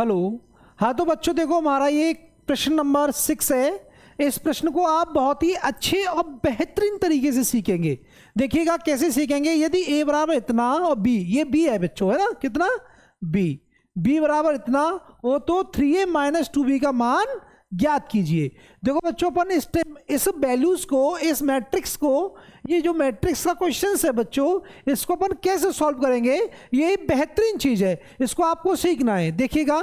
Hello. हाँ तो बच्चों देखो, हमारा ये प्रश्न नंबर 6 है। इस प्रश्न को आप बहुत ही अच्छे और बेहतरीन तरीके से सीखेंगे। देखिएगा कैसे सीखेंगे। यदि a बराबर इतना और b, ये b है बच्चों, है ना, कितना b बराबर इतना हो तो 3a माइनस 2b का मान ज्ञात कीजिए। देखो बच्चों, अपन इस वैल्यूज को, इस मैट्रिक्स को, ये जो मैट्रिक्स का क्वेश्चन है बच्चों, इसको अपन कैसे सॉल्व करेंगे, ये बेहतरीन चीज है, इसको आपको सीखना है। देखिएगा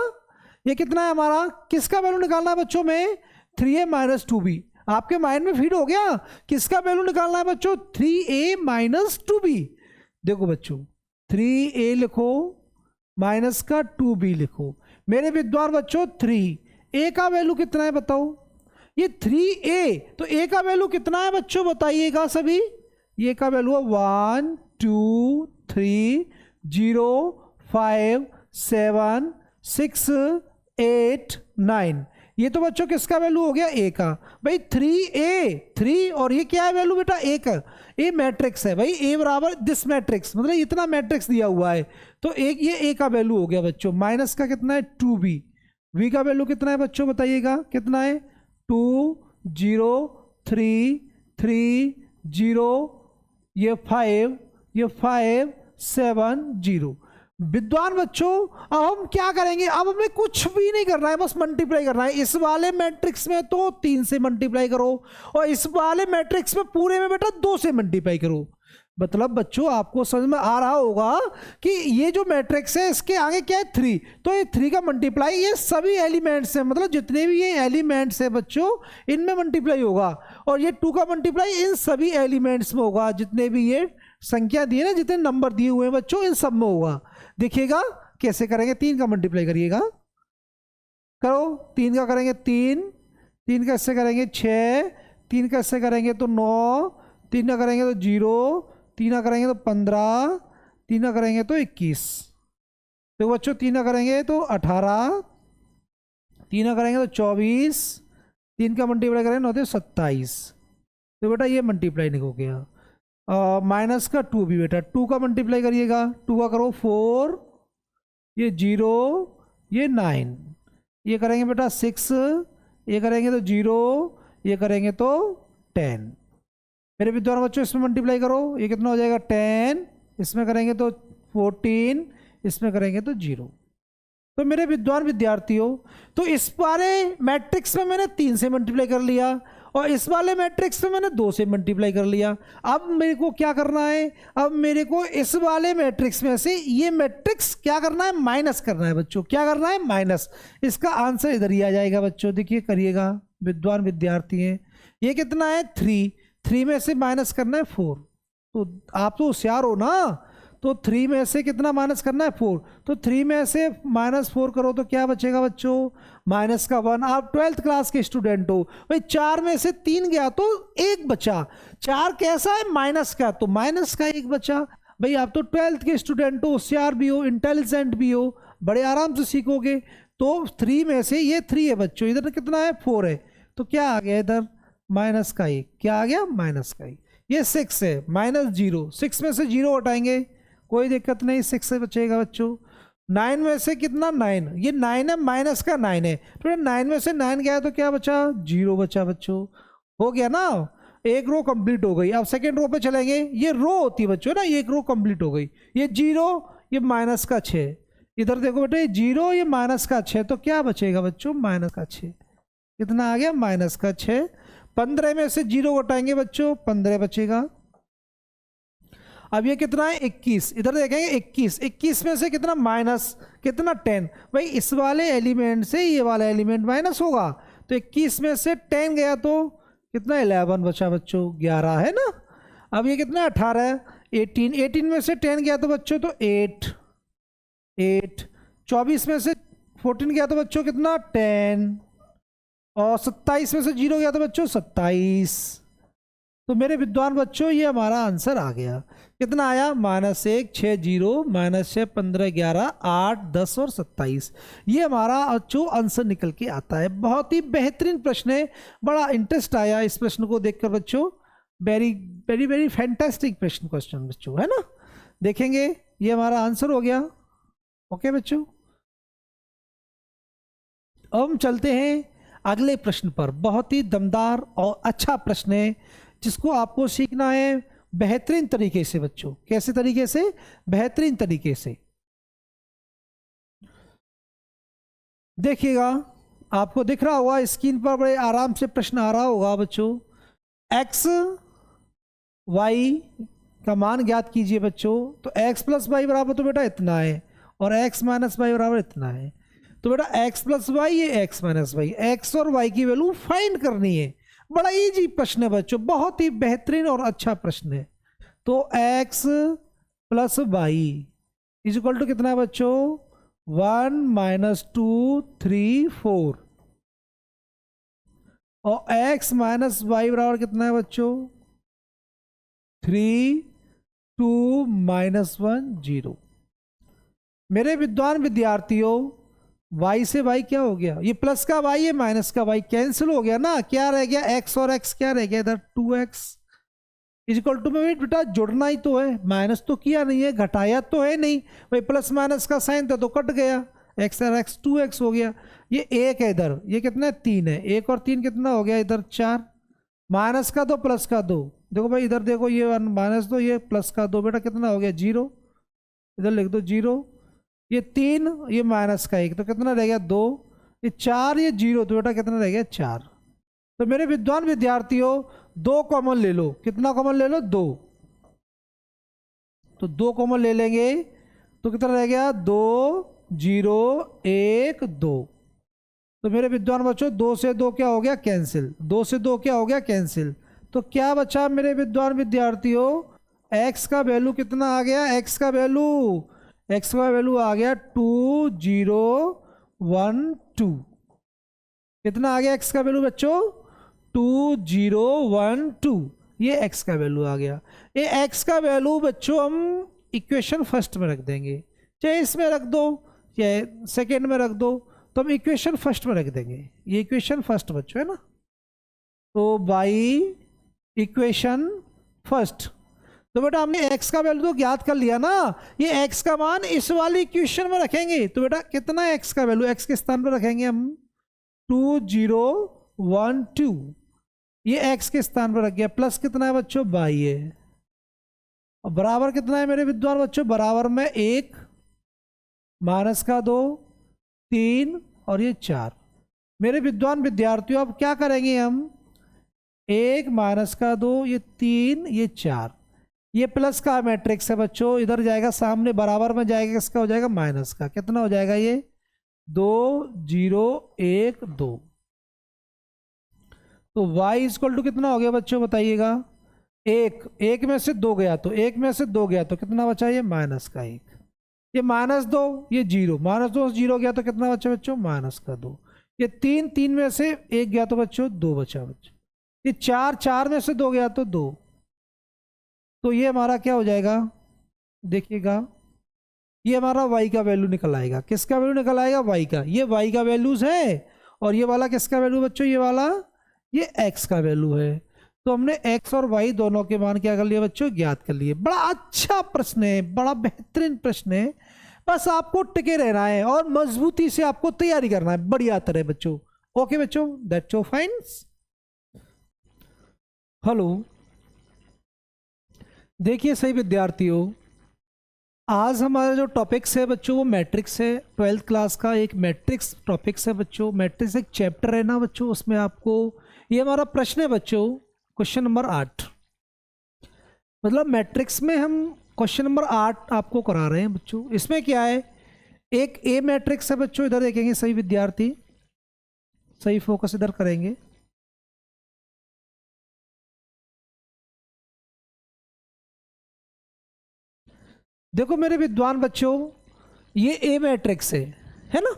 ये कितना है हमारा, किसका वैल्यू निकालना है बच्चों में, 3a माइनस 2b। आपके माइंड में फीड हो गया, किसका वैल्यू निकालना है बच्चों, 3a माइनस 2b। देखो बच्चों 3a लिखो माइनस का 2b लिखो। मेरे विद्वान बच्चों 3a का वैल्यू कितना है बताओ, ये 3a, तो a का वैल्यू कितना है बच्चों बताइएगा सभी। ये का वैल्यू है 1 2 3 0 5 7 6 8 9। ये तो बच्चों किसका वैल्यू हो गया, a का। भाई 3a 3, और ये क्या है वैल्यू बेटा, a का। ए मैट्रिक्स है भाई, a बराबर दिस मैट्रिक्स, मतलब इतना मैट्रिक्स दिया हुआ है, तो एक ये a का वैल्यू हो गया बच्चों। माइनस का कितना है 2b, v का वैल्यू कितना है बच्चों बताइएगा, कितना है 2 0 3 3 0, ये 5 7 0। विद्वान बच्चों अब हम क्या करेंगे, अब हमें कुछ भी नहीं करना है, बस मल्टीप्लाई करना है। इस वाले मैट्रिक्स में तो 3 से मल्टीप्लाई करो, और इस वाले मैट्रिक्स में पूरे में बेटा 2 से मल्टीप्लाई करो। मतलब बच्चों आपको समझ में आ रहा होगा कि ये जो मैट्रिक्स है इसके आगे क्या है 3, तो ये 3 का मल्टीप्लाई ये सभी एलिमेंट्स हैं, मतलब जितने भी ये एलिमेंट्स हैं बच्चों इनमें मल्टीप्लाई होगा, और ये 2 का मल्टीप्लाई इन सभी एलिमेंट्स में होगा, जितने भी ये संख्या दी है ना, जितने नंबर दिए हुए हैं बच्चों इन सब में होगा। देखिएगा कैसे करेंगे, 3 का मल्टीप्लाई करिएगा, करो 3 का करेंगे 3 का इससे करेंगे 6, 3 का इससे करेंगे तो 9, 3 का करेंगे तो 0, 3 का करेंगे तो 15, 3 का करेंगे तो 21। तो बच्चों 3 का करेंगे तो 18, 3 का करेंगे तो 24, 3 का मल्टीप्लाई करेंगे 9 तो 27। तो बेटा ये मल्टीप्लाई नहीं हो गया। माइनस का 2 भी बेटा, 2 का मल्टीप्लाई करिएगा, 2 का करो 4, ये 0, ये 9, ये करेंगे बेटा 6, ये करेंगे तो 0, ये करेंगे तो 10। मेरे विद्वान बच्चों इसमें मल्टीप्लाई करो, ये कितना हो जाएगा 10, इसमें करेंगे तो 14, इसमें करेंगे तो 0। तो मेरे विद्वान विद्यार्थियों, तो इस वाले मैट्रिक्स में मैंने 3 से मल्टीप्लाई कर लिया, और इस वाले मैट्रिक्स में मैंने 2 से मल्टीप्लाई कर लिया। अब मेरे को क्या करना है, अब मेरे को इस वाले मैट्रिक्स में से ये मैट्रिक्स क्या करना है, माइनस करना है बच्चों। क्या करना है, माइनस। इसका आंसर इधर ही आ जाएगा बच्चों, देखिए करिएगा विद्वान विद्यार्थी हैं। ये कितना है 3 में से माइनस करना है 4, तो आप तो होशियार हो ना, तो 3 में से कितना माइनस करना है 4, तो 3 में से माइनस 4 करो तो क्या बचेगा बच्चों, माइनस का 1। आप 12th क्लास के स्टूडेंट हो भाई, 4 में से 3 गया तो 1 बचा। 4 कैसा है, माइनस का, तो माइनस का 1 बचा। भाई आप तो 12th के स्टूडेंट हो, होशियार भी हो, इंटेलिजेंट भी हो, बड़े आराम से सीखोगे। तो 3 में से ये 3 है बच्चों, इधर कितना है 4 है, तो क्या आ गया इधर माइनस का 1, क्या आ गया माइनस का 1। ये 6 है माइनस 0, 6 में से 0 हटाएंगे कोई दिक्कत नहीं, 6 से बचेगा बच्चों। 9 में से कितना 9, ये 9 है, माइनस का 9 है, तो 9 में से 9 गया तो क्या बचा 0 बचा बच्चों। हो गया ना, एक रो कंप्लीट हो गई। अब सेकेंड रो पे चलेंगे, ये रो होती है बच्चों ना, एक रो कंप्लीट हो गई। ये 0, ये माइनस का 6, इधर देखो बेटे ये 0, ये माइनस का 6, तो क्या बचेगा बच्चों माइनस का 6। कितना आ गया माइनस का 6। 15 में से 0 हटाएंगे बच्चों, 15 बचेगा। अब ये कितना है 21, इधर देखेंगे 21 में से कितना माइनस, कितना 10। भाई इस वाले एलिमेंट से ये वाला एलिमेंट माइनस होगा, तो 21 में से 10 गया तो कितना 11 बचा बच्चों, 11 है ना। अब ये कितना 18, 18 में से 10 गया तो बच्चों तो 8। 24 में से 14 गया तो बच्चों कितना 10, और 27 में से 0 गया तो बच्चों 27। तो मेरे विद्वान बच्चों ये हमारा आंसर आ गया, कितना आया -1 6 0 -6 15 11 8 10 और 27। ये हमारा जो आंसर निकल के आता है। बहुत ही बेहतरीन प्रश्न है, बड़ा इंटरेस्ट आया इस प्रश्न को देखकर बच्चों। Very very very fantastic question बच्चों, है ना। देखेंगे ये हमारा आंसर हो गया। ओके बच्चों। अब हम चलते हैं अगले प्रश्न पर। बहुत ही दमदार और अच्छा प्रश्न है जिसको आपको सीखना है बेहतरीन तरीके से बच्चों। कैसे तरीके से? बेहतरीन तरीके से। देखिएगा, आपको दिख रहा होगा स्क्रीन पर, बड़े आराम से प्रश्न आ रहा होगा बच्चों। एक्स वाई का मान ज्ञात कीजिए बच्चों। तो x प्लस वाई बराबर तो बेटा इतना है और x माइनस वाई बराबर इतना है। तो बेटा x प्लस वाई, ये x माइनस वाई, x और y की वैल्यू फाइंड करनी है। बड़ा इजी प्रश्न है बच्चों, बहुत ही बेहतरीन और अच्छा प्रश्न है। तो x plus y is equal to कितना है बच्चों? 1 माइनस 2 3 4 और x माइनस वाई बराबर कितना है बच्चों? 3 2 माइनस 1 0। मेरे विद्वान विद्यार्थियों, y से y क्या हो गया? ये प्लस का y, ये माइनस का y कैंसिल हो गया ना। क्या रह गया? x और x क्या रह गया इधर? 2x इज इक्वल टू में बेटा जोड़ना ही तो है, माइनस तो किया नहीं है, घटाया तो है नहीं भाई। प्लस माइनस का साइन था तो कट गया, x और x 2x हो गया। ये एक है इधर, ये कितना है? 3 है। 1 और 3 कितना हो गया इधर? 4। माइनस का 2 प्लस का 2, देखो भाई इधर देखो, ये माइनस 2 ये प्लस का 2, बेटा कितना हो गया? 0। इधर लिख दो 0। ये 3, ये माइनस का 1 तो कितना रह गया? 2। ये 4, ये 0 तो बेटा कितना रह गया? 4। तो मेरे विद्वान विद्यार्थियों 2 कॉमन ले लो। कितना कॉमन ले लो? 2। तो 2 कॉमन ले लेंगे तो कितना रह गया? 2 0 1 2। तो मेरे विद्वान बच्चों 2 से 2 क्या हो गया? कैंसिल। 2 से 2 क्या हो गया? कैंसिल। तो क्या बचा मेरे विद्वान विद्यार्थियों? x का वैल्यू कितना आ गया? x का वैल्यू आ गया 2 0 1 2। कितना आ गया x का वैल्यू बच्चों? 2 0 1 2। ये x का वैल्यू आ गया। ये x का वैल्यू बच्चों हम इक्वेशन फर्स्ट में रख देंगे, चाहे इसमें रख दो चाहे सेकेंड में रख दो, तो हम इक्वेशन फर्स्ट में रख देंगे। ये इक्वेशन फर्स्ट बच्चों है ना। तो बाई इक्वेशन फर्स्ट, तो बेटा हमने x का वैल्यू तो ज्ञात कर लिया ना। ये x का मान इस वाली इक्वेशन में रखेंगे। तो बेटा कितना है x का वैल्यू? x के स्थान पर रखेंगे हम 2 0 1 2। ये x के स्थान पर रख गया। प्लस कितना है बच्चों? y है। और बराबर कितना है मेरे विद्वान बच्चों? बराबर में 1 माइनस का 2 3 और ये 4। मेरे विद्वान विद्यार्थियों अब क्या करेंगे हम? 1 माइनस का 2, ये 3 ये 4। ये प्लस का मैट्रिक्स है बच्चों, इधर जाएगा सामने, बराबर में जाएगा किसका? हो जाएगा माइनस का। कितना हो जाएगा? ये 2 0 1 2। तो y इक्वल टू कितना हो गया बच्चों बताइएगा? 1 में से 2 गया तो 1 में से 2 गया तो कितना बचा? ये माइनस का 1। ये माइनस 2, ये 0, माइनस 2 से 0 गया तो कितना बचा बच्चों? माइनस का 2। ये 3 में से 1 गया तो बच्चों 2 बचा बच्चों। ये 4 में से 2 गया तो 2। तो ये हमारा क्या हो जाएगा? देखिएगा, ये हमारा y का वैल्यू निकल आएगा। किसका वैल्यू निकल आएगा? y का। ये y का वैल्यूज है और ये वाला किसका वैल्यू बच्चों? ये वाला ये x का वैल्यू है। तो हमने x और y दोनों के मान क्या कर लिए बच्चों? ज्ञात कर लिए। बड़ा अच्छा प्रश्न है, बड़ा बेहतरीन प्रश्न है। बस आपको टिके रहना है और मजबूती से आपको तैयारी करना है बढ़िया तरह बच्चों। ओके बच्चों, दैट्स सो फाइन। हेलो, देखिए सही विद्यार्थियों, आज हमारा जो टॉपिक्स है बच्चों वो मैट्रिक्स है। 12th क्लास का एक मैट्रिक्स टॉपिक्स है बच्चों। मैट्रिक्स एक चैप्टर है ना बच्चों, उसमें आपको ये हमारा प्रश्न है बच्चों, क्वेश्चन नंबर 8। मतलब मैट्रिक्स में हम क्वेश्चन नंबर 8 आपको करा रहे हैं बच्चों। इसमें क्या है? एक ए मैट्रिक्स है बच्चों, इधर देखेंगे सही विद्यार्थी, सही फोकस इधर करेंगे। देखो मेरे विद्वान बच्चों, ये ए मैट्रिक्स है ना।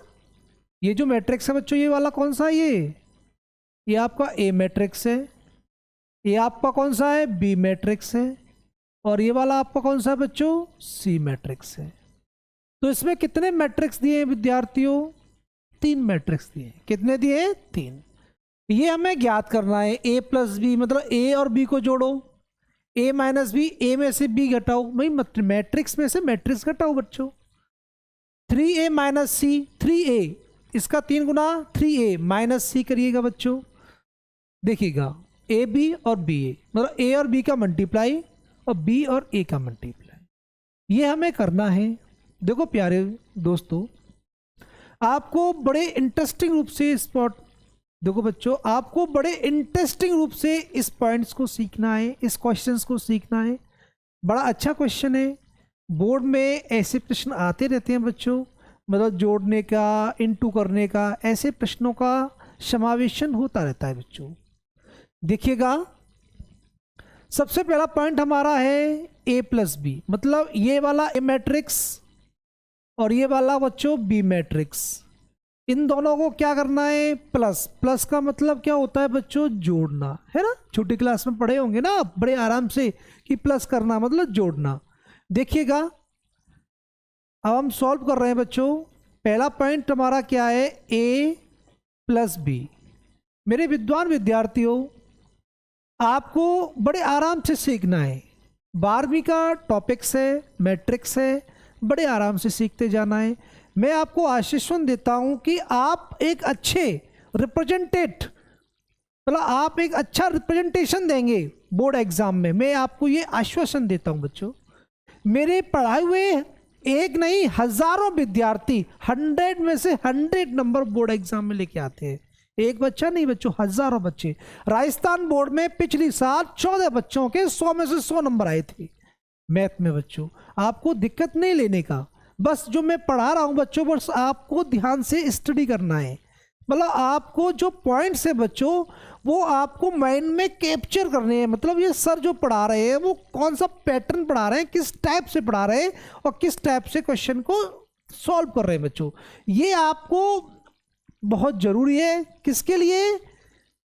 ये जो मैट्रिक्स है बच्चों, ये वाला कौन सा है? ये आपका ए मैट्रिक्स है। ये आपका कौन सा है? बी मैट्रिक्स है। और ये वाला आपका कौन सा है बच्चों? सी मैट्रिक्स है। तो इसमें कितने मैट्रिक्स दिए हैं विद्यार्थियों? 3 मैट्रिक्स दिए। कितने दिए? 3। ये हमें ज्ञात करना है। ए प्लस बी, मतलब ए और बी को जोड़ो, ए माइनस बी, ए में से बी घटाओ, भाई मैट्रिक्स में से मैट्रिक्स घटाओ बच्चों। 3a माइनस सी, 3a इसका 3 गुना 3a माइनस सी करिएगा बच्चों, देखिएगा ए बी और बी ए, मतलब ए और बी का मल्टीप्लाई और बी और ए का मल्टीप्लाई, ये हमें करना है। देखो प्यारे दोस्तों, आपको बड़े इंटरेस्टिंग रूप से देखो बच्चों, आपको बड़े इंटरेस्टिंग रूप से इस पॉइंट्स को सीखना है, इस क्वेश्चंस को सीखना है। बड़ा अच्छा क्वेश्चन है, बोर्ड में ऐसे प्रश्न आते रहते हैं बच्चों, मतलब जोड़ने का, इनटू करने का, ऐसे प्रश्नों का समावेशन होता रहता है बच्चों। देखिएगा सबसे पहला पॉइंट हमारा है a प्लस बी, मतलब ये वाला ए मैट्रिक्स और ये वाला बच्चों बी मैट्रिक्स, इन दोनों को क्या करना है, प्लस। प्लस का मतलब क्या होता है बच्चों, जोड़ना, है ना। छोटी क्लास में पढ़े होंगे ना आप बड़े आराम से कि प्लस करना मतलब जोड़ना। देखिएगा अब हम सॉल्व कर रहे हैं बच्चों। पहला पॉइंट हमारा क्या है, a प्लस बी। मेरे विद्वान विद्यार्थियों, आपको बड़े आराम से सीखना है, 12वीं का टॉपिक्स है, मैट्रिक्स है, बड़े आराम से सीखते जाना है। मैं आपको आश्वासन देता हूं कि आप एक अच्छे मतलब आप एक अच्छा रिप्रेजेंटेशन देंगे बोर्ड एग्जाम में, मैं आपको ये आश्वासन देता हूं बच्चों। मेरे पढ़ाए हुए एक नहीं हजारों विद्यार्थी 100 में से 100 नंबर बोर्ड एग्जाम में लेके आते हैं। एक बच्चा नहीं बच्चों, हजारों बच्चे। राजस्थान बोर्ड में पिछली साल 14 बच्चों के 100 में से 100 नंबर आए थे मैथ में बच्चों। आपको दिक्कत नहीं लेने का, बस जो मैं पढ़ा रहा हूं बच्चों, बस आपको ध्यान से स्टडी करना है। मतलब आपको जो पॉइंट्स है बच्चों वो आपको माइंड में कैप्चर करने हैं। मतलब ये सर जो पढ़ा रहे हैं वो कौन सा पैटर्न पढ़ा रहे हैं, किस टाइप से पढ़ा रहे हैं और किस टाइप से क्वेश्चन को सॉल्व कर रहे हैं बच्चों, ये आपको बहुत ज़रूरी है। किसके लिए,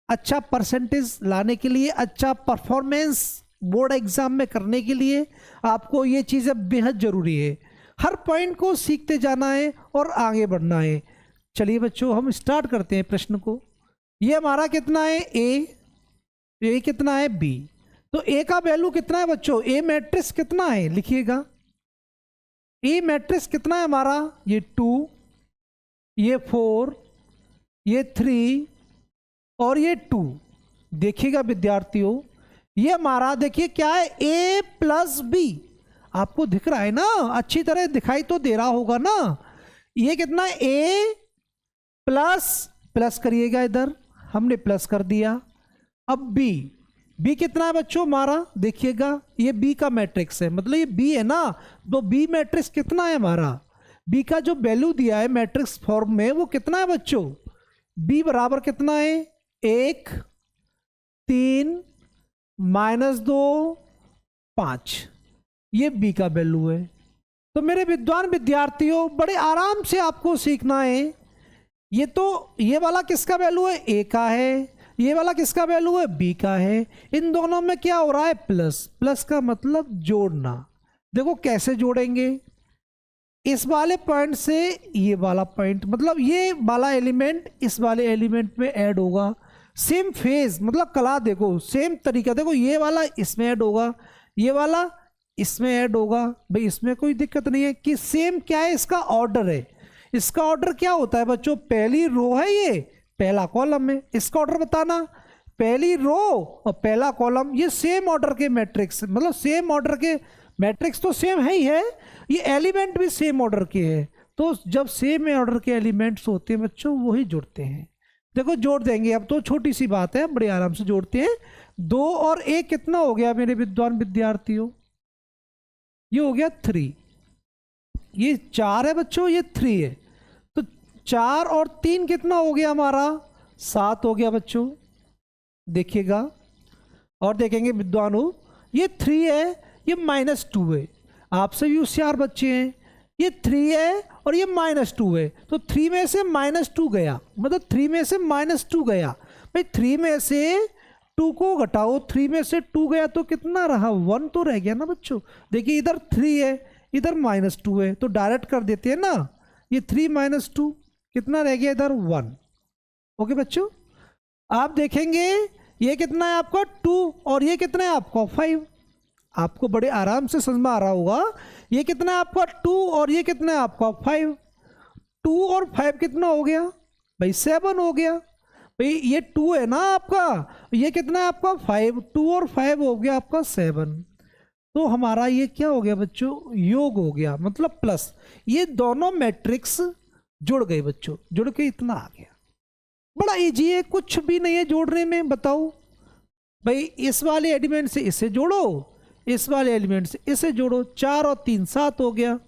अच्छा परसेंटेज लाने के लिए, अच्छा परफॉर्मेंस बोर्ड एग्जाम में करने के लिए आपको ये चीज़ें बेहद ज़रूरी है। हर पॉइंट को सीखते जाना है और आगे बढ़ना है। चलिए बच्चों हम स्टार्ट करते हैं प्रश्न को। ये हमारा कितना है, ए कितना है, बी। तो ए का वैल्यू कितना है बच्चों, ए मैट्रिक्स कितना है लिखिएगा। ए मैट्रिक्स कितना है हमारा, ये 2, ये 4, ये 3 और ये 2। देखिएगा विद्यार्थियों, ये हमारा देखिए क्या है, ए प्लस बी। आपको दिख रहा है ना, अच्छी तरह दिखाई तो दे रहा होगा ना। ये कितना है, ए प्लस करिएगा, इधर हमने प्लस कर दिया। अब बी कितना है बच्चों हमारा, देखिएगा ये बी का मैट्रिक्स है, मतलब ये बी है ना, तो बी मैट्रिक्स कितना है हमारा, बी का जो वैल्यू दिया है मैट्रिक्स फॉर्म में वो कितना है बच्चों, बी बराबर कितना है, 1, 3, -2, 5। ये बी का वैल्यू है। तो मेरे विद्वान विद्यार्थियों बड़े आराम से आपको सीखना है। ये वाला किसका वैल्यू है, ए का है, ये वाला किसका वैल्यू है, बी का है। इन दोनों में क्या हो रहा है, प्लस का मतलब जोड़ना। देखो कैसे जोड़ेंगे, इस वाले पॉइंट से ये वाला पॉइंट, मतलब ये वाला एलिमेंट इस वाले एलिमेंट में ऐड होगा। सेम फेज मतलब कला, देखो सेम तरीका, देखो ये वाला इसमें ऐड होगा, ये वाला इसमें ऐड होगा। भाई इसमें कोई दिक्कत नहीं है कि सेम क्या है, इसका ऑर्डर है। इसका ऑर्डर क्या होता है बच्चों, पहली रो है, ये पहला कॉलम है। इसका ऑर्डर बताना, पहली रो और पहला कॉलम, ये सेम ऑर्डर के मैट्रिक्स, मतलब सेम ऑर्डर के मैट्रिक्स तो सेम है ही है, ये एलिमेंट भी सेम ऑर्डर के है। तो जब सेम ऑर्डर के एलिमेंट्स होते हैं बच्चों वही जुड़ते हैं। देखो जोड़ देंगे, अब तो छोटी सी बात है, बड़े आराम से जोड़ते हैं। 2 और 1 कितना हो गया मेरे विद्वान विद्यार्थियों, ये हो गया 3। ये 4 है बच्चों, ये 3 है, तो 4 और 3 कितना हो गया हमारा, 7 हो गया बच्चों। देखिएगा और देखेंगे विद्वानों, ये 3 है, ये -2 है। आपसे भी होशियार बच्चे हैं, ये 3 है और ये -2 है, तो 3 में से -2 गया, मतलब 3 में से -2 गया। भाई 3 में से 2 को घटाओ, 3 में से 2 गया तो कितना रहा, 1 तो रह गया ना बच्चों। देखिए इधर 3 है, इधर -2 है, तो डायरेक्ट कर देते हैं ना, ये 3 - 2 कितना रह गया, इधर 1। ओके बच्चों, आप देखेंगे ये कितना है आपका 2 और ये कितना है आपका 5। आपको बड़े आराम से समझ में आ रहा होगा, ये कितना है आपका 2 और ये कितना है आपका 5। 2 और 5 कितना हो गया भाई 7 हो गया भाई। ये 2 है ना आपका, ये कितना है आपका 5, 2 और 5 हो गया आपका 7। तो हमारा ये क्या हो गया बच्चों, योग हो गया, मतलब प्लस। ये दोनों मैट्रिक्स जुड़ गए बच्चों, जुड़ के इतना आ गया। बड़ा इजी है, कुछ भी नहीं है जोड़ने में। बताओ भाई, इस वाले एलिमेंट से इसे जोड़ो, इस वाले एलिमेंट से इसे जोड़ो, 4 और 3 7 हो गया,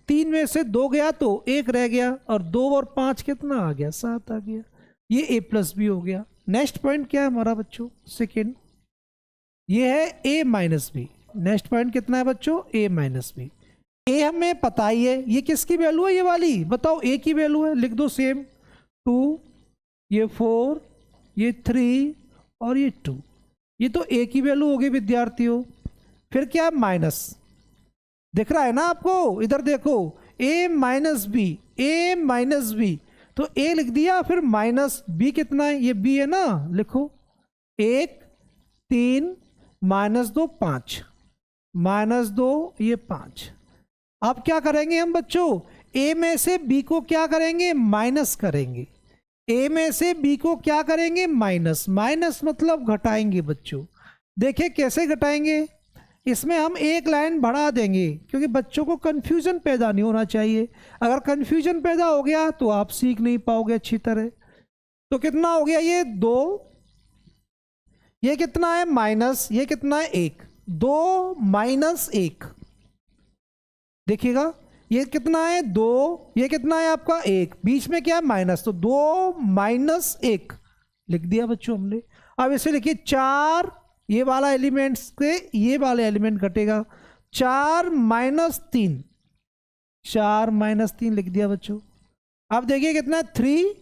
3 में से 2 गया तो 1 रह गया, और 2 और 5 कितना आ गया 7 आ गया। ये a प्लस बी हो गया। नेक्स्ट पॉइंट क्या है हमारा बच्चों, सेकेंड, ये है a minus b. Next point कितना है बच्चों, a माइनस बी। a हमें पता ही है, ये किसकी वैल्यू है, ये वाली, बताओ a की वैल्यू है, लिख दो सेम, 2, ये 4, ये 3 और ये 2, ये तो a की वैल्यू हो गई विद्यार्थियों। फिर क्या, माइनस, दिख रहा है ना आपको, इधर देखो, a minus b, a minus b, तो a लिख दिया, फिर माइनस b कितना है, ये b है ना, लिखो 1 3 -2 5, -2 ये 5। अब क्या करेंगे हम बच्चों, a में से b को क्या करेंगे, माइनस करेंगे। a में से b को क्या करेंगे, माइनस, माइनस मतलब घटाएंगे बच्चों। देखिए कैसे घटाएंगे, इसमें हम एक लाइन बढ़ा देंगे, क्योंकि बच्चों को कंफ्यूजन पैदा नहीं होना चाहिए। अगर कंफ्यूजन पैदा हो गया तो आप सीख नहीं पाओगे अच्छी तरह। तो कितना हो गया, ये 2, ये कितना है माइनस, ये कितना है 1, 2 माइनस 1, देखिएगा ये कितना है 2, ये कितना है आपका 1, बीच में क्या है माइनस, तो 2 माइनस 1 लिख दिया बच्चों हमने। अब इसे लिखिए 4, ये वाला एलिमेंट से ये वाला एलिमेंट घटेगा, 4 माइनस 3, 4 माइनस 3 लिख दिया बच्चों। अब देखिए कितना है 3,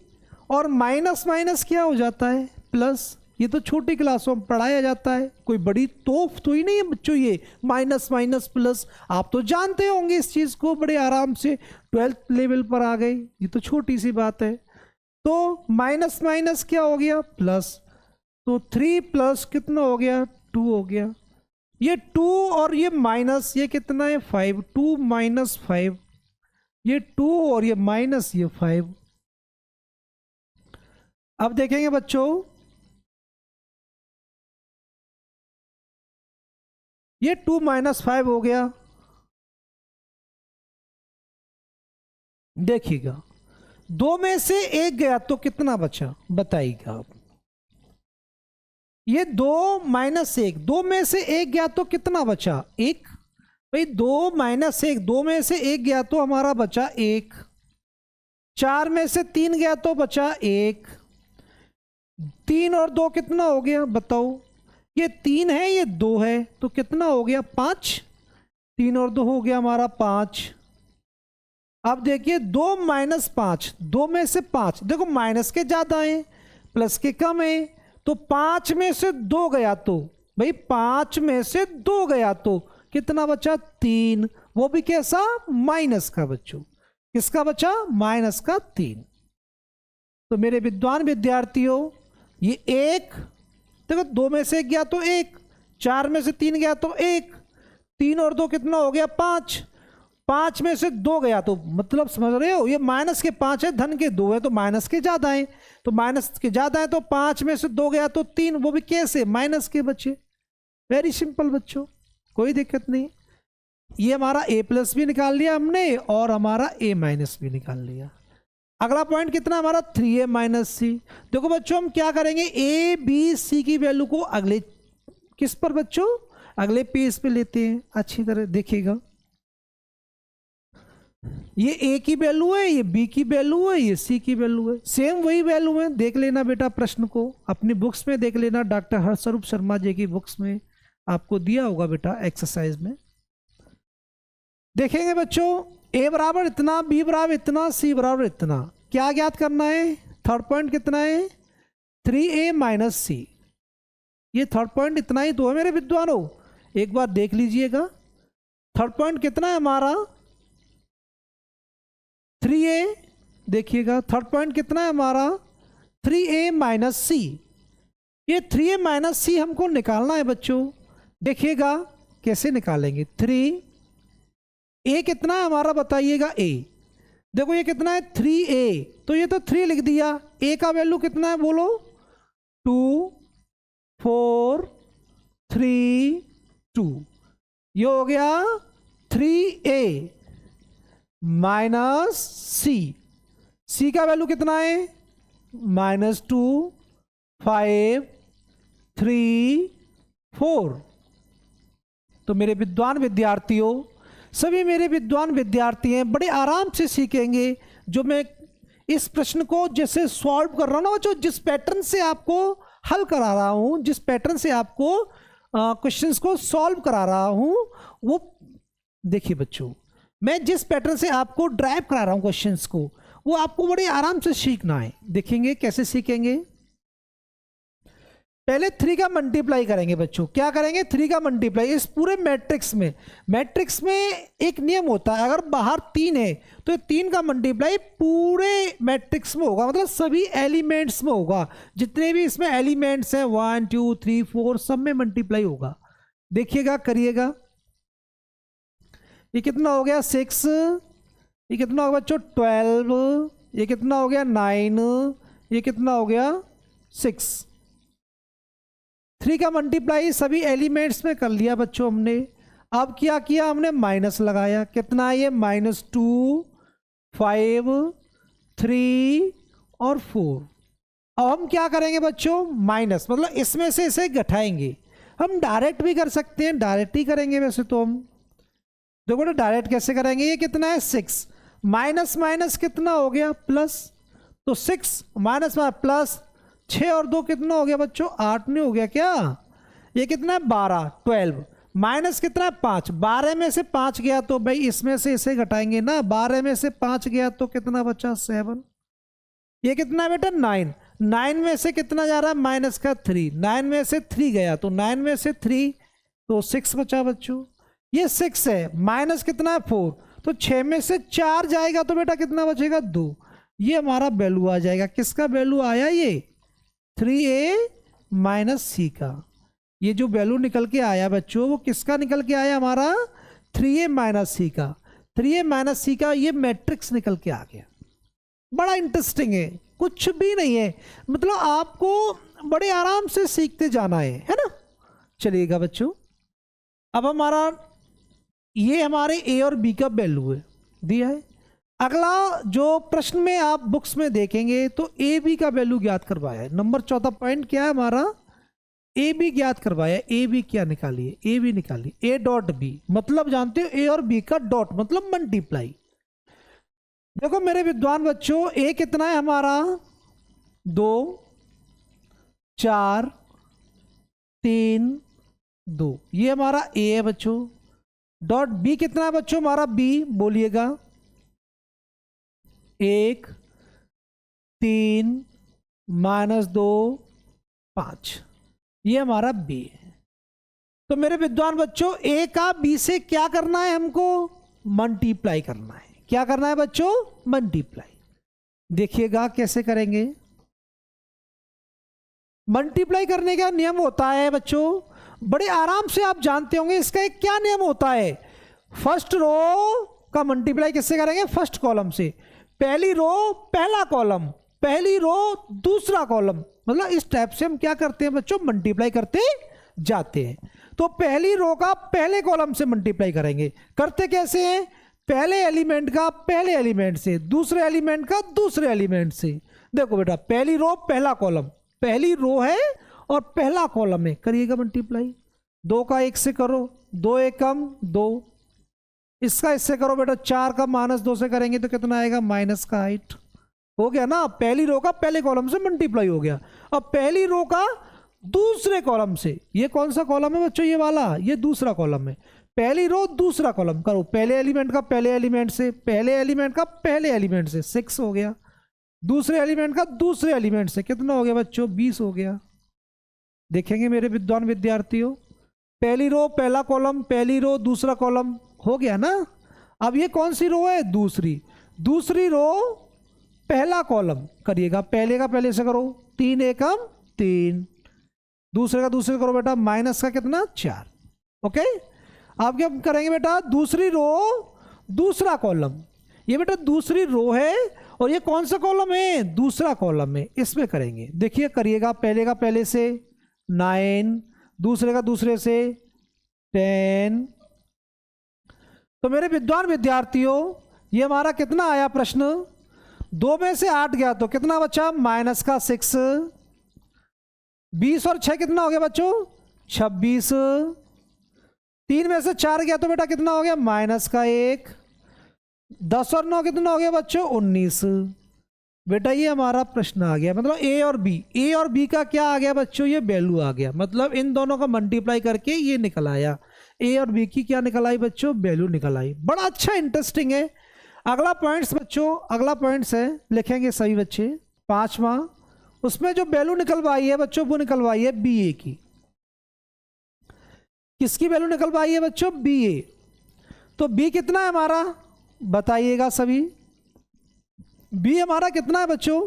और माइनस माइनस क्या हो जाता है, प्लस। ये तो छोटी क्लासों में पढ़ाया जाता है, कोई बड़ी तोफ तो ही नहीं है बच्चों ये, माइनस माइनस प्लस, आप तो जानते होंगे इस चीज़ को बड़े आराम से, 12th लेवल पर आ गए, ये तो छोटी सी बात है। तो माइनस माइनस क्या हो गया, प्लस, तो 3 प्लस कितना हो गया 2 हो गया। ये 2 और ये माइनस, ये कितना है 5, 2 माइनस 5, ये 2 और ये माइनस ये 5। अब देखेंगे बच्चों, ये 2 माइनस 5 हो गया। देखिएगा 2 में से 1 गया तो कितना बचा, बताइएगा आप। ये 2 माइनस 1, 2 में से 1 गया तो कितना बचा 1, भाई 2 माइनस 1, 2 में से 1 गया तो हमारा बचा 1, 4 में से 3 गया तो बचा 1, 3 और 2 कितना हो गया बताओ, ये 3 है ये 2 है, तो कितना हो गया 5, 3 और 2 हो गया हमारा 5। अब देखिए 2 माइनस 5, 2 में से 5, देखो माइनस के ज़्यादा है प्लस के कम है, तो 5 में से 2 गया तो भाई 5 में से 2 गया तो कितना बचा 3, वो भी कैसा, माइनस का बच्चों, किसका बचा, माइनस का 3। तो मेरे विद्वान विद्यार्थियों, ये 1, देखो 2 में से 1 गया तो 1, 4 में से 3 गया तो 1, 3 और 2 कितना हो गया 5, 5 में से 2 गया तो, मतलब समझ रहे हो, ये माइनस के 5 है, धन के 2 है, तो माइनस के ज़्यादा है, तो माइनस के ज़्यादा है, तो 5 में से 2 गया तो 3, वो भी कैसे, माइनस के बच्चे। वेरी सिंपल बच्चों, कोई दिक्कत नहीं। ये हमारा a प्लस भी निकाल लिया हमने, और हमारा a माइनस भी निकाल लिया। अगला पॉइंट कितना हमारा 3a माइनस सी। देखो बच्चों हम क्या करेंगे, a b c की वैल्यू को अगले किस पर बच्चों, अगले पेज पे लेते हैं। अच्छी तरह देखिएगा, ये a की वैल्यू है, ये b की वैल्यू है, ये c की वैल्यू है, सेम वही वैल्यू है। देख लेना बेटा प्रश्न को अपनी बुक्स में देख लेना, डॉक्टर हर्षरूप शर्मा जी की बुक्स में आपको दिया होगा बेटा एक्सरसाइज में। देखेंगे बच्चों, a बराबर इतना, b बराबर इतना, c बराबर इतना, क्या ज्ञात करना है, थर्ड पॉइंट कितना है 3a माइनस सी। ये थर्ड पॉइंट इतना ही तो है मेरे विद्वानों, एक बार देख लीजिएगा। थर्ड पॉइंट कितना है हमारा 3a, देखिएगा थर्ड पॉइंट कितना है हमारा 3a माइनस सी। ये 3a माइनस सी हमको निकालना है बच्चों। देखिएगा कैसे निकालेंगे, 3a कितना है हमारा बताइएगा a, देखो ये कितना है 3a, तो ये तो 3 लिख दिया। a का वैल्यू कितना है बोलो, 2 4 3 2, ये हो गया 3a माइनस सी का वैल्यू कितना है -2 5 3 4। तो मेरे विद्वान विद्यार्थियों, सभी मेरे विद्वान विद्यार्थी हैं, बड़े आराम से सीखेंगे। जो मैं इस प्रश्न को जैसे सॉल्व कर रहा हूँ ना बच्चों, जिस पैटर्न से आपको हल करा रहा हूँ, जिस पैटर्न से आपको क्वेश्चंस को सॉल्व करा रहा हूँ, वो देखिए बच्चों, मैं जिस पैटर्न से आपको ड्राइव करा रहा हूँ क्वेश्चंस को, वो आपको बड़े आराम से सीखना है। देखेंगे कैसे सीखेंगे। पहले 3 का मल्टीप्लाई करेंगे बच्चों। क्या करेंगे? 3 का मल्टीप्लाई इस पूरे मैट्रिक्स में। मैट्रिक्स में एक नियम होता है, अगर बाहर 3 है तो 3 का मल्टीप्लाई पूरे मैट्रिक्स में होगा, मतलब सभी एलिमेंट्स में होगा। जितने भी इसमें एलिमेंट्स हैं 1 2 3 4 सब में मल्टीप्लाई होगा। देखिएगा, करिएगा। ये कितना हो गया 6, ये कितना हो गया बच्चों 12, ये कितना हो गया 9, ये कितना हो गया 6। 3 का मल्टीप्लाई सभी एलिमेंट्स में कर लिया बच्चों हमने। अब क्या किया हमने? माइनस लगाया। कितना है ये? -2 5 3 और 4। अब हम क्या करेंगे बच्चों? माइनस, मतलब इसमें से इसे घटाएंगे। हम डायरेक्ट भी कर सकते हैं, डायरेक्ट ही करेंगे वैसे तो हम। देखो ना डायरेक्ट कैसे करेंगे। ये कितना है 6, माइनस माइनस कितना हो गया प्लस, तो 6 माइनस प्लस 6 और 2 कितना हो गया बच्चों? 8 नहीं हो गया क्या? ये कितना है 12 12 माइनस कितना है 5, 12 में से 5 गया तो भाई इसमें से इसे घटाएंगे ना। 12 में से 5 गया तो कितना बचा? 7। ये कितना है बेटा? 9 9 में से कितना जा रहा है? माइनस का 3, 9 में से 3 गया तो 9 में से 3 तो 6 बचा बच्चों। ये 6 है, माइनस कितना है 4, तो 6 में से 4 जाएगा तो बेटा कितना बचेगा? 2। ये हमारा वैल्यू आ जाएगा। किसका वैल्यू आया? ये 3a माइनस सी का। ये जो वैल्यू निकल के आया बच्चों, वो किसका निकल के आया? हमारा 3a माइनस सी का। 3a माइनस सी का ये मैट्रिक्स निकल के आ गया। बड़ा इंटरेस्टिंग है, कुछ भी नहीं है, मतलब आपको बड़े आराम से सीखते जाना है ना। चलिएगा बच्चों, अब हमारा ये हमारे a और b का वैल्यू है दिया है। अगला जो प्रश्न में आप बुक्स में देखेंगे तो ए बी का वैल्यू ज्ञात करवाया है। नंबर 14 पॉइंट क्या है हमारा? ए बी ज्ञात करवाया। ए बी क्या निकालिए? ए बी निकालिए। ए डॉट बी मतलब जानते हो ए और बी का डॉट मतलब मल्टीप्लाई। देखो मेरे विद्वान बच्चों, ए कितना है हमारा? 2 4 3 2, ये हमारा ए है बच्चों। डॉट बी कितना है बच्चों हमारा? बी बोलिएगा। 1 3 -2 5, ये हमारा बी है। तो मेरे विद्वान बच्चों, ए का बी से क्या करना है? हमको मल्टीप्लाई करना है। क्या करना है बच्चों? मल्टीप्लाई। देखिएगा कैसे करेंगे। मल्टीप्लाई करने का नियम होता है बच्चों, बड़े आराम से आप जानते होंगे। इसका एक क्या नियम होता है? फर्स्ट रो का मल्टीप्लाई किससे करेंगे? फर्स्ट कॉलम से। पहली रो पहला कॉलम, पहली रो दूसरा कॉलम, मतलब इस टाइप से हम क्या करते हैं बच्चों? मल्टीप्लाई करते जाते हैं। तो पहली रो का पहले कॉलम से मल्टीप्लाई करेंगे। करते कैसे हैं? पहले एलिमेंट का पहले एलिमेंट से, दूसरे एलिमेंट का दूसरे एलिमेंट से। देखो बेटा, पहली रो पहला कॉलम, पहली रो है और पहला कॉलम है, करिएगा मल्टीप्लाई। 2 का 1 से करो, 2 1 कम 2, इसका इससे करो बेटा। 4 का -2 से करेंगे तो कितना आएगा? माइनस का 8। हो गया ना, पहली रो का पहले कॉलम से मल्टीप्लाई हो गया। अब पहली रो का दूसरे कॉलम से, ये कौन सा कॉलम है बच्चों? ये वाला, ये दूसरा कॉलम है। पहली रो दूसरा कॉलम करो, पहले एलिमेंट का पहले एलिमेंट से, पहले एलिमेंट का पहले एलिमेंट से 6 हो गया। दूसरे एलिमेंट का दूसरे एलिमेंट से कितना हो गया बच्चों? 20 हो गया। देखेंगे मेरे विद्वान विद्यार्थियों, पहली रो पहला कॉलम, पहली रो दूसरा कॉलम, हो गया ना। अब ये कौन सी रो है? दूसरी। दूसरी रो पहला कॉलम, करिएगा पहले का पहले से करो, 3 एकम 3, दूसरे का दूसरे करो बेटा, माइनस का कितना? 4। ओके, अब क्या करेंगे बेटा? दूसरी रो दूसरा कॉलम, ये बेटा दूसरी रो है और ये कौन सा कॉलम है, दूसरा कॉलम है, इसमें करेंगे। देखिए करिएगा, पहले का पहले से 9, दूसरे का दूसरे से 10। तो मेरे विद्वान विद्यार्थियों ये हमारा कितना आया प्रश्न, 2 में से 8 गया तो कितना बचा, -6। 20 और 6 कितना हो गया बच्चों, 26। 3 में से 4 गया तो बेटा कितना हो गया, -1। 10 और 9 कितना हो गया बच्चों, 19। बेटा ये हमारा प्रश्न आ गया, मतलब ए और बी का क्या आ गया बच्चों, ये वैल्यू आ गया, मतलब इन दोनों का मल्टीप्लाई करके ये निकल आया, ए और बी की क्या निकल आई बच्चों, वैल्यू निकल आई। बड़ा अच्छा इंटरेस्टिंग है। अगला पॉइंट्स बच्चों, अगला पॉइंट्स है, लिखेंगे सभी बच्चे, 5वां, उसमें जो वैल्यू निकलवाई है बच्चों वो निकलवाई है बी ए की। किसकी वैल्यू निकलवाई है बच्चों, बी ए। तो बी कितना है हमारा बताइएगा सभी, बी हमारा कितना है बच्चों,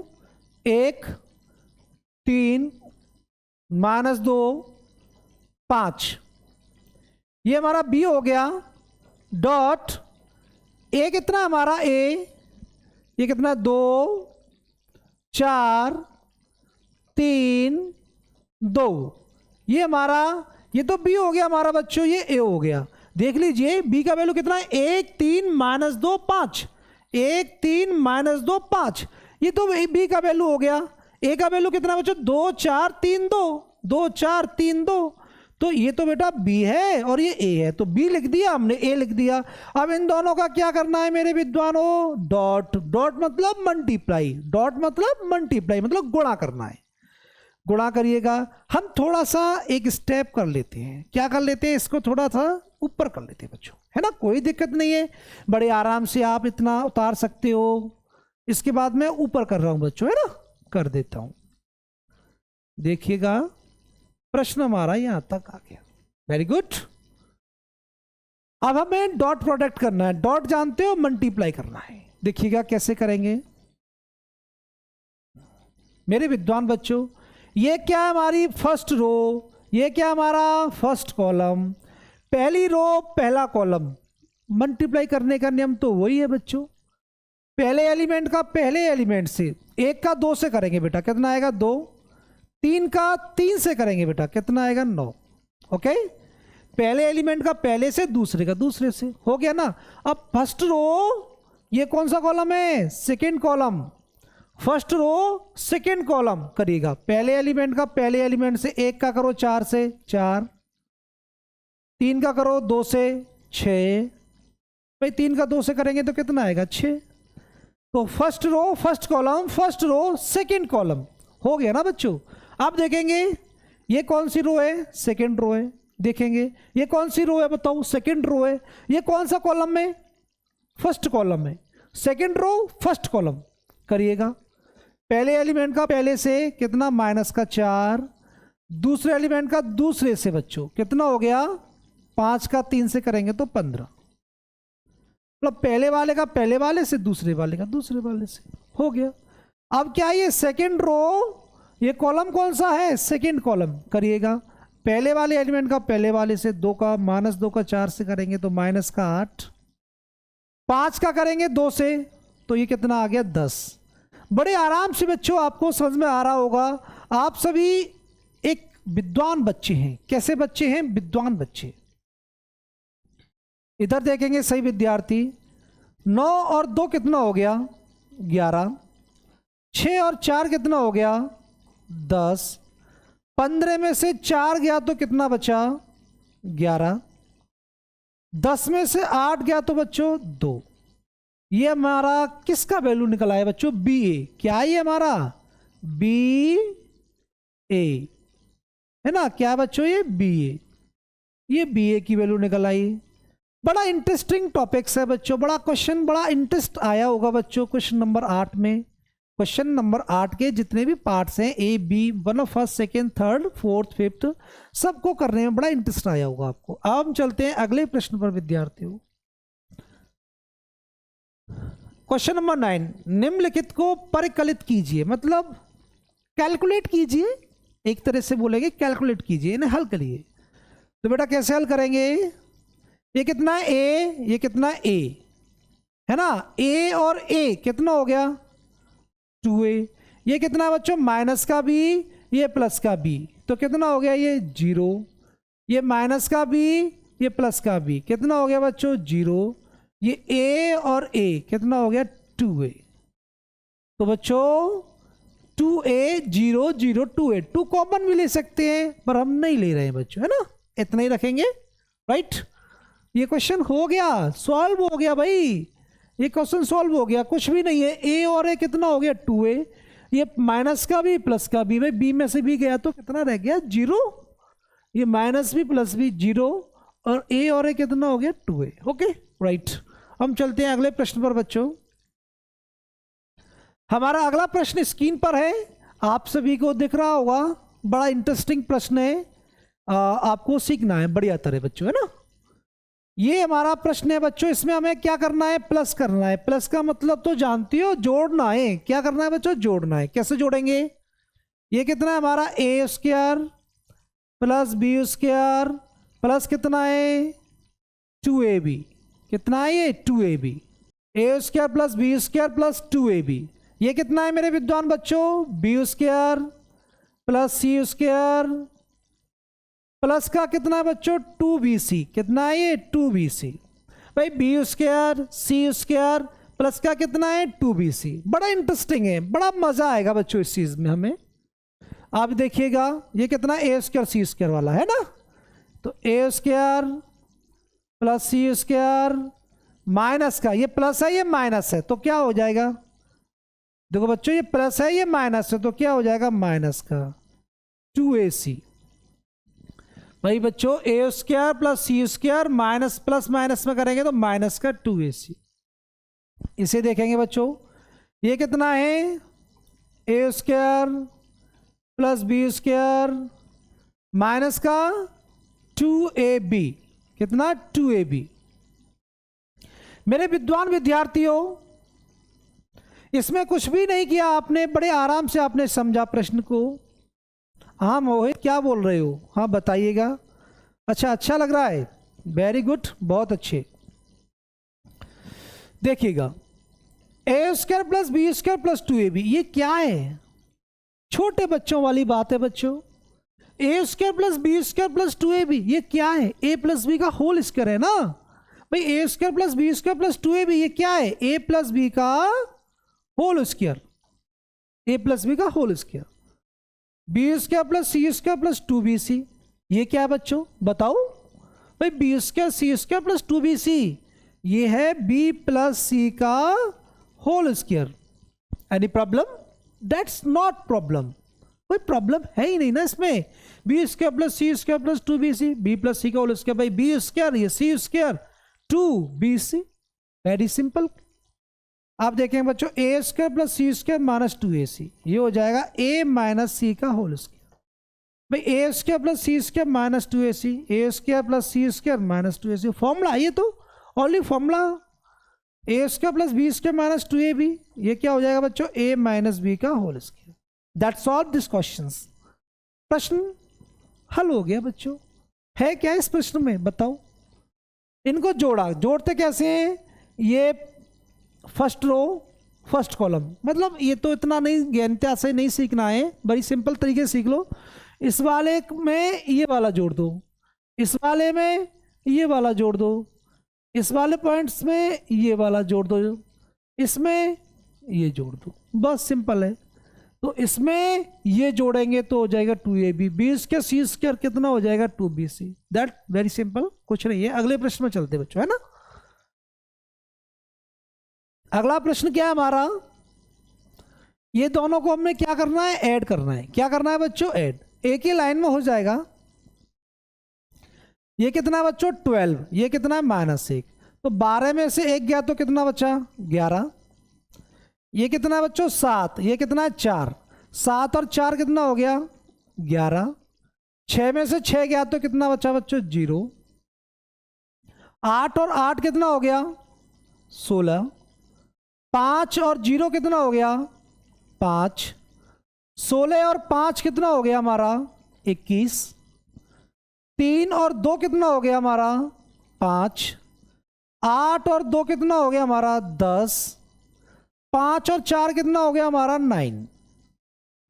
1, 3, -2, 5। ये हमारा बी हो गया। डॉट ए कितना है हमारा, ए ये कितना है, 2, 4, 3, 2। ये हमारा, ये तो बी हो गया हमारा बच्चों, ये ए हो गया। देख लीजिए बी का वैल्यू कितना है, 1, 3, -2, 5। 1, 3, -2, 5। ये तो बी का वैल्यू हो गया। ए का वैल्यू कितना बच्चों, 2, 4, 3, 2, 2, 4, 3, 2। तो ये तो बेटा बी है और ये ए है, तो बी लिख दिया हमने, ए लिख दिया। अब इन दोनों का क्या करना है मेरे विद्वानों, डॉट। डॉट मतलब मल्टीप्लाई, डॉट मतलब मल्टीप्लाई, मतलब गुणा करना है। गुणा करिएगा। हम थोड़ा सा एक स्टेप कर लेते हैं, क्या कर लेते हैं, इसको थोड़ा सा ऊपर कर लेते हैं बच्चों, है ना, कोई दिक्कत नहीं है, बड़े आराम से आप इतना उतार सकते हो। इसके बाद मैं ऊपर कर रहा हूं बच्चों, है ना, कर देता हूं। देखिएगा प्रश्न हमारा यहां तक आ गया, वेरी गुड। अब हमें डॉट प्रोडक्ट करना है, डॉट जानते हो, मल्टीप्लाई करना है। देखिएगा कैसे करेंगे मेरे विद्वान बच्चों। ये क्या है हमारी फर्स्ट रो, ये क्या हमारा फर्स्ट कॉलम, पहली रो पहला कॉलम, मल्टीप्लाई करने का नियम तो वही है बच्चों, पहले एलिमेंट का पहले एलिमेंट से, 1 का 2 से करेंगे बेटा कितना आएगा, 2, 3 का 3 से करेंगे बेटा कितना आएगा, 9। ओके, पहले एलिमेंट का पहले से, दूसरे का दूसरे से, हो गया ना। अब फर्स्ट रो, ये कौन सा कॉलम है, second column, first row second column करिएगा, पहले एलिमेंट का पहले एलिमेंट से, 1 का करो 4 से 4, 3 का करो 2 से 6, भाई 3 का 2 से करेंगे तो कितना आएगा, 6। तो first row first column, first row second column, हो गया ना बच्चों। अब देखेंगे ये कौन सी रो है, सेकेंड रो है। देखेंगे ये कौन सी रो है बताओ, सेकेंड रो है। ये कौन सा कॉलम में, फर्स्ट कॉलम में, सेकेंड रो फर्स्ट कॉलम करिएगा। पहले एलिमेंट का पहले से कितना, -4, दूसरे एलिमेंट का दूसरे से बच्चों कितना हो गया, 5 का 3 से करेंगे तो 15, मतलब पहले वाले का पहले वाले से, दूसरे वाले का दूसरे वाले से, हो गया। अब क्या ये सेकेंड रो, ये कॉलम कौन सा है, सेकेंड कॉलम करिएगा, पहले वाले एलिमेंट का पहले वाले से, 2 का -2 का 4 से करेंगे तो -8, 5 का करेंगे 2 से तो ये कितना आ गया, 10। बड़े आराम से बच्चों आपको समझ में आ रहा होगा। आप सभी एक विद्वान बच्चे हैं, कैसे बच्चे हैं, विद्वान बच्चे। इधर देखेंगे सही विद्यार्थी, 9 और 2 कितना हो गया, 11, 6 और 4 कितना हो गया, 10, 15 में से 4 गया तो कितना बचा, 11, 10 में से 8 गया तो बच्चों 2। ये हमारा किसका वैल्यू निकल आया बच्चों, बी ए। क्या है ये हमारा, बी ए, है ना, क्या है बच्चों, ये बी ए, ये बी ए की वैल्यू निकल आई। बड़ा इंटरेस्टिंग टॉपिक्स है बच्चों, बड़ा क्वेश्चन, बड़ा इंटरेस्ट आया होगा बच्चों क्वेश्चन नंबर 8 में। क्वेश्चन नंबर 8 के जितने भी पार्ट्स हैं, A B, one of first second third fourth fifth, सबको करने में बड़ा इंटरेस्ट आया होगा आपको। अब हम चलते हैं अगले प्रश्न पर विद्यार्थियों। क्वेश्चन नंबर 9, निम्नलिखित को परिकलित कीजिए, मतलब कैलकुलेट कीजिए, एक तरह से बोलेंगे कैलकुलेट कीजिए, इन्हें हल करिए। तो बेटा कैसे हल करेंगे, ये कितना है ए, ये कितना है ए, है ना। ए और ए कितना हो गया 2a, ये कितना है बच्चों माइनस का b, ये प्लस का b, तो कितना हो गया ये 0, ये माइनस का b, ये प्लस का b, कितना हो गया बच्चों 0, ये a और a कितना हो गया 2a। तो बच्चों 2a 0 0 2a, 2 कॉमन भी ले सकते हैं पर हम नहीं ले रहे हैं बच्चों, है ना, इतना ही रखेंगे, राइट। ये क्वेश्चन हो गया, सॉल्व हो गया भाई, ये क्वेश्चन सॉल्व हो गया, कुछ भी नहीं है। a और a कितना हो गया 2a, ये माइनस का भी प्लस का भी, भाई b में से भी गया तो कितना रह गया 0, ये माइनस भी प्लस भी 0, और a और a कितना हो गया 2a। ओके राइट, हम चलते हैं अगले प्रश्न पर बच्चों। हमारा अगला प्रश्न स्क्रीन पर है, आप सभी को दिख रहा होगा, बड़ा इंटरेस्टिंग प्रश्न है, आपको सीखना है बढ़िया तरह बच्चों, है ना। ये हमारा प्रश्न है बच्चों, इसमें हमें क्या करना है प्लस करना है। प्लस का मतलब तो जानती हो, जोड़ना है। क्या करना है बच्चों जोड़ना है। कैसे जोड़ेंगे, ये कितना है हमारा A square plus B square plus कितना है 2ab, कितना है ये 2ab, A square plus B square plus 2ab, ये कितना है मेरे विद्वान बच्चों B square plus C square plus का कितना है बच्चों 2bc, कितना है ये 2bc, भाई B square C square plus का कितना है 2bc। बड़ा इंटरेस्टिंग है, बड़ा मजा आएगा बच्चों इस चीज में हमें। आप देखिएगा ये कितना ए स्क्वायर सी स्क्वायर वाला है ना, तो ए square plus C square minus का, ये प्लस है ये माइनस है, तो क्या हो जाएगा, देखो बच्चों ये प्लस है ये माइनस है, तो क्या हो जाएगा माइनस का 2ac। भाई बच्चों A square plus C square minus plus minus में करेंगे तो माइनस का 2ac। इसे देखेंगे बच्चों, ये कितना है A square plus B square minus का 2ab, कितना 2ab। मेरे विद्वान विद्यार्थियों, इसमें कुछ भी नहीं किया आपने, बड़े आराम से आपने समझा प्रश्न को। हाँ मोहित क्या बोल रहे हो, हाँ बताइएगा। अच्छा, अच्छा लग रहा है, वेरी गुड, बहुत अच्छे। देखिएगा A square plus B square plus 2ab, ये क्या है, छोटे बच्चों वाली बात है बच्चों। A square plus B square plus 2ab, ये क्या है, ए प्लस बी का होल स्क्वायर है ना भाई। A square plus B square plus 2ab, ये क्या है ए प्लस बी का whole square, A plus B का whole square. B square plus C square plus 2bc, ये क्या है बच्चों बताओ भाई, B square C square plus 2bc, ये है बी प्लस सी का whole square. Any problem, that's not problem, कोई प्रॉब्लम है ही नहीं ना इसमें। B square plus C square plus 2bc, B plus C का होल स्क्वायर, भाई बी स्क्वायर ये C square 2bc, very simple. आप देखेंगे बच्चों A square plus C square minus 2ac, ये हो जाएगा ए माइनस सी का होल स्क्वायर। भाई A square plus C square minus 2ac, A square plus C square minus 2ac, formula ये तो only formula. A square plus B square minus 2ab, ये क्या हो जाएगा बच्चों ए माइनस बी का whole square. That's all this question. प्रश्न हल हो गया बच्चों। है क्या इस प्रश्न में बताओ। इनको जोड़ा, जोड़ते कैसे हैं, ये फर्स्ट रो फर्स्ट कॉलम, मतलब ये तो इतना नहीं ज्ञानता से नहीं सीखना है, बड़ी सिंपल तरीके से सीख लो। इस वाले में ये वाला जोड़ दो, इस वाले में ये वाला जोड़ दो, इस वाले पॉइंट्स में ये वाला जोड़ दो, इसमें ये जोड़ दो, बस सिंपल है। तो इसमें ये जोड़ेंगे तो हो जाएगा 2ab, B square C square कितना हो जाएगा 2bc, दैट वेरी सिंपल, कुछ नहीं है। अगले प्रश्न में चलते बच्चों, है ना। अगला प्रश्न क्या है हमारा, ये दोनों को हमें क्या करना है ऐड करना है। क्या करना है बच्चों ऐड, एक ही लाइन में हो जाएगा। ये कितना है बच्चों 12, ये कितना है -1, तो 12 में से 1 गया तो कितना बचा 11। ये कितना है बच्चों 7, ये कितना है 4, 7 और 4 कितना हो गया 11। 6 में से 6 गया तो कितना बचा बच्चों 0। 8 और 8 कितना हो गया 16। 5 और 0 कितना हो गया 5। 16 और 5 कितना हो गया हमारा 21। 3 और 2 कितना हो गया हमारा 5। 8 और 2 कितना हो गया हमारा 10, 5 और 4 कितना हो गया हमारा 9।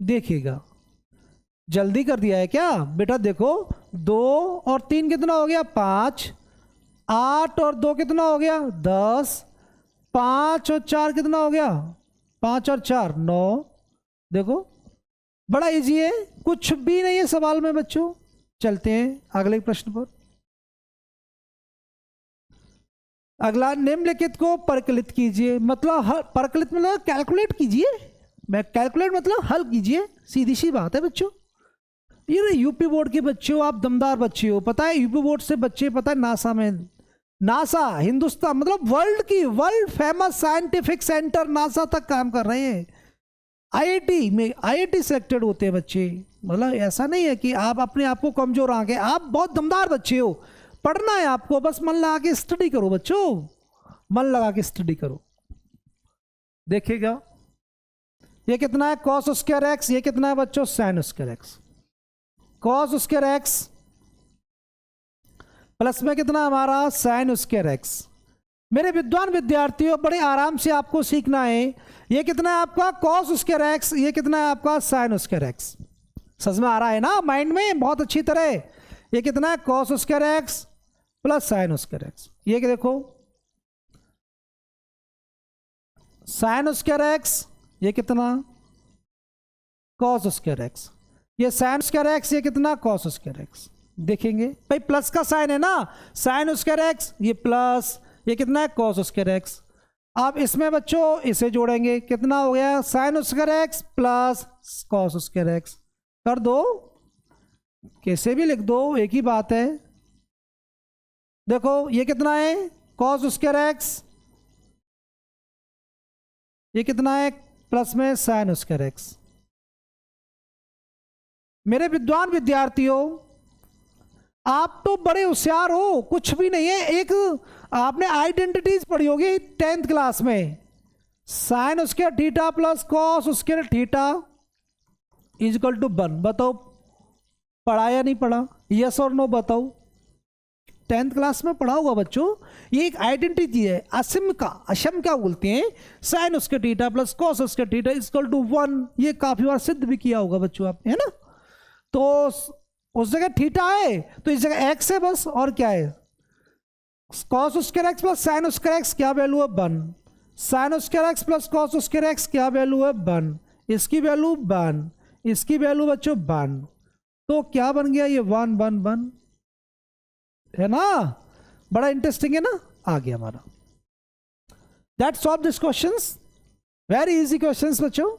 देखिएगा जल्दी कर दिया है क्या बेटा, देखो 2 और 3 कितना हो गया 5, 8 और 2 कितना हो गया 10, 5 और 4 कितना हो गया 5 और 4 9। देखो बड़ा इजी है, कुछ भी नहीं है सवाल में बच्चों। चलते हैं अगले प्रश्न पर। अगला, निम्नलिखित को परिकलित कीजिए, मतलब परिकलित मतलब कैलकुलेट कीजिए, मैं कैलकुलेट मतलब हल कीजिए, सीधी सी बात है बच्चों। ये यूपी बोर्ड के बच्चे हो, आप दमदार बच्चे हो, पता है यूपी बोर्ड से बच्चे, पता है नासा में, नासा हिंदुस्तान मतलब world famous scientific centre NASA तक काम कर रहे हैं। आईआईटी में आईआईटी सेलेक्टेड होते हैं बच्चे, मतलब ऐसा नहीं है कि आप अपने आप को कमजोर आ गए, आप बहुत दमदार बच्चे हो। पढ़ना है आपको, बस मन लगा के स्टडी करो बच्चों, मन लगा के स्टडी करो। देखिएगा ये कितना है कॉस स्क्वायर एक्स, ये कितना है बच्चों sine square x. Cos square x plus में कितना हमारा साइन स्क्वायर एक्स। मेरे विद्वान विद्यार्थियों बड़े आराम से आपको सीखना है। ये कितना है आपका कॉस स्क्वायर एक्स, ये कितना है आपका साइन स्क्वायर एक्स। समझ में आ रहा है ना माइंड में बहुत अच्छी तरह। ये कितना है cos square x plus sine square x. ये कि देखो साइन स्क्वायर एक्स, ये कितना कॉस स्क्वायर एक्स, ये साइन स्क्वायर एक्स, ये कितना कॉस स्क्वायर एक्स। देखेंगे भाई प्लस का साइन है ना, साइन स्क्वायर एक्स ये प्लस, ये कितना है कॉस स्क्वायर एक्स। अब इसमें बच्चों इसे जोड़ेंगे, कितना हो गया sine square x plus cos square x. कर दो, कैसे भी लिख दो, एक ही बात है। देखो ये कितना है कॉस स्क्वायर एक्स, ये कितना है प्लस में साइन स्क्वायर एक्स। मेरे विद्वान विद्यार्थियों आप तो बड़े होशियार हो, कुछ भी नहीं है। एक आपने आइडेंटिटीज पढ़ी होगी 10th क्लास में, sine square theta plus cos square theta equal to 1। बताओ पढ़ा या नहीं पढ़ा, यस और नो बताओ। 10th क्लास में पढ़ा होगा बच्चों। ये एक आइडेंटिटी है असम का, असम क्या बोलते हैं, sine square theta plus cos square theta equal to 1। ये काफी बार सिद्ध भी किया होगा बच्चों आपने, है ना। तो उस जगह थीटा है तो इस जगह एक्स है बस, और क्या है cos square x plus sine square x क्या वैल्यू है 1, sine square x plus cos square x क्या वैल्यू है 1, इसकी वैल्यू 1, इसकी वैल्यू बच्चों 1। तो क्या बन गया ये 1 1 1, है ना। बड़ा इंटरेस्टिंग है ना, आ गया हमारा। That solve this questions, very easy questions बच्चों।